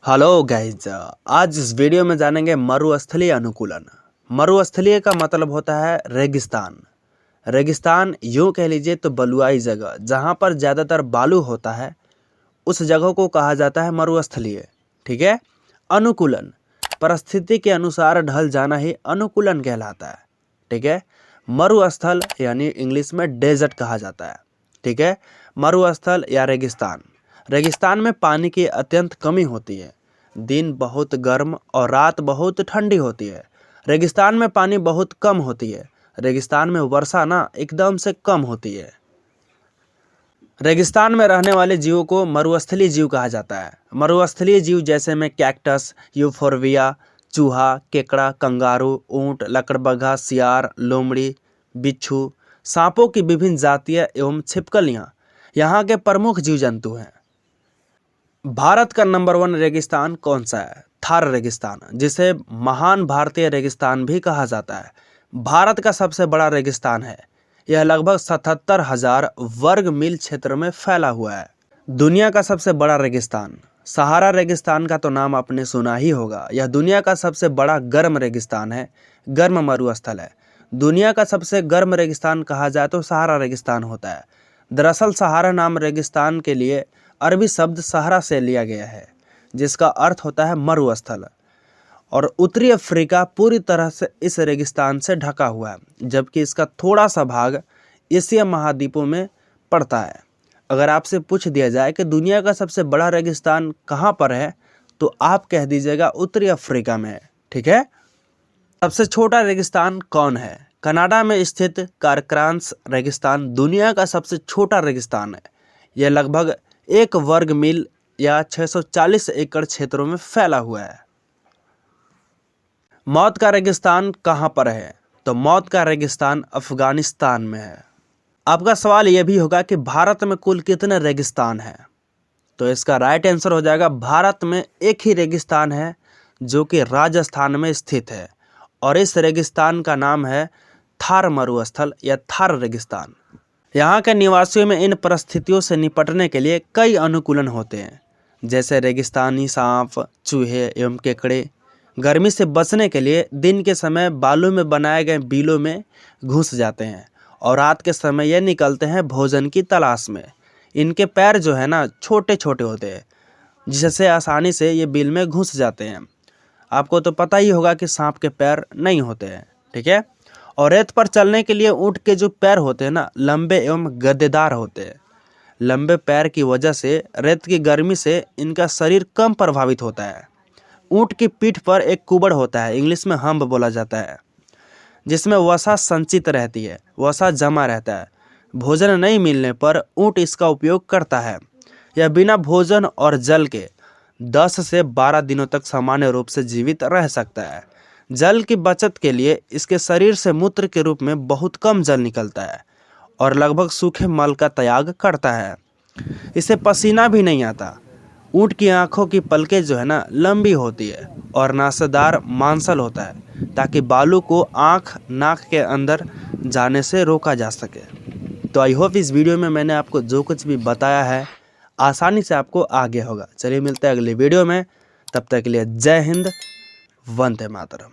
Hello guys, आज इस video में जानेंगे मरुस्थलीय अनुकूलन। मरुस्थलीय का मतलब होता है रेगिस्तान। रेगिस्तान यूं कह लीजिए तो बलुआई जगह जहां पर ज़्यादातर बालू होता है उस जगह को कहा जाता है मरुस्थलीय। ठीक है। अनुकूलन परिस्थिति के अनुसार ढल जाना ही अनुकूलन कहलाता है। ठीक है। मरुस्थल यानी इंग्लिश में डेजर्ट कहा जाता है। ठीक है। मरुस्थल या रेगिस्तान। रेगिस्तान में पानी की अत्यंत कमी होती है। दिन बहुत गर्म और रात बहुत ठंडी होती है। रेगिस्तान में पानी बहुत कम होती है। रेगिस्तान में वर्षा ना एकदम से कम होती है। रेगिस्तान में रहने वाले जीवों को मरुस्थलीय जीव कहा जाता है। मरुस्थलीय जीव जैसे में कैक्टस, यूफोर्बिया, चूहा, केकड़ा, कंगारू, ऊंट, लकड़बग्घा, सियार, लोमड़ी, बिच्छू, सांपों की विभिन्न जातियां एवं छिपकलियां यहाँ के प्रमुख जीव जंतु हैं। भारत का नंबर 1 रेगिस्तान कौन सा है? थार रेगिस्तान, जिसे महान भारतीय रेगिस्तान भी कहा जाता है। भारत का सबसे बड़ा रेगिस्तान है। यह लगभग 77,000 वर्ग मील क्षेत्र में फैला हुआ है। दुनिया का सबसे बड़ा रेगिस्तान सहारा रेगिस्तान का तो नाम आपने सुना ही होगा। यह दुनिया का सबसे बड़ा गर्म रेगिस्तान है, गर्म मरुस्थल है। दुनिया का सबसे गर्म रेगिस्तान कहा जाए तो सहारा रेगिस्तान होता है। दरअसल सहारा नाम रेगिस्तान के लिए अरबी शब्द सहरा से लिया गया है, जिसका अर्थ होता है मरुस्थल। और उत्तरी अफ्रीका पूरी तरह से इस रेगिस्तान से ढका हुआ है, जबकि इसका थोड़ा सा भाग एशिया महाद्वीपों में पड़ता है। अगर आपसे पूछ दिया जाए कि दुनिया का सबसे बड़ा रेगिस्तान कहाँ पर है, तो आप कह दीजिएगा उत्तरी अफ्रीका में है। ठीक है। सबसे छोटा रेगिस्तान कौन है? कनाडा में स्थित कारक्रांस रेगिस्तान दुनिया का सबसे छोटा रेगिस्तान है। यह लगभग 1 वर्ग मील या 640 एकड़ क्षेत्रों में फैला हुआ है। मौत का रेगिस्तान कहाँ पर है? तो मौत का रेगिस्तान अफगानिस्तान में है। आपका सवाल यह भी होगा कि भारत में कुल कितने रेगिस्तान हैं? तो इसका राइट आंसर हो जाएगा भारत में एक ही रेगिस्तान है जो कि राजस्थान में स्थित है, और इस रेगिस्तान का नाम है थार मरुस्थल या थार रेगिस्तान। यहाँ के निवासियों में इन परिस्थितियों से निपटने के लिए कई अनुकूलन होते हैं, जैसे रेगिस्तानी सांप, चूहे एवं केकड़े गर्मी से बचने के लिए दिन के समय बालू में बनाए गए बिलों में घुस जाते हैं और रात के समय ये निकलते हैं भोजन की तलाश में। इनके पैर जो है ना छोटे छोटे होते हैं, जिससे आसानी से ये बिल में घुस जाते हैं। आपको तो पता ही होगा कि सांप के पैर नहीं होते हैं। ठीक है। और रेत पर चलने के लिए ऊँट के जो पैर होते हैं ना लंबे एवं गद्देदार होते हैं। लंबे पैर की वजह से रेत की गर्मी से इनका शरीर कम प्रभावित होता है। ऊँट की पीठ पर एक कुबड़ होता है, इंग्लिश में हम्प बोला जाता है, जिसमें वसा संचित रहती है, वसा जमा रहता है। भोजन नहीं मिलने पर ऊँट इसका उपयोग करता है। यह बिना भोजन और जल के 10 से 12 दिनों तक सामान्य रूप से जीवित रह सकता है। जल की बचत के लिए इसके शरीर से मूत्र के रूप में बहुत कम जल निकलता है और लगभग सूखे मल का त्याग करता है। इसे पसीना भी नहीं आता। ऊँट की आंखों की पलकें जो है ना लंबी होती है और नासादार मांसल होता है, ताकि बालू को आँख नाक के अंदर जाने से रोका जा सके। तो आई होप इस वीडियो में मैंने आपको जो कुछ भी बताया है आसानी से आपको आ गया होगा। चलिए मिलते हैं अगले वीडियो में, तब तक के लिए जय हिंद, वंदे मातरम।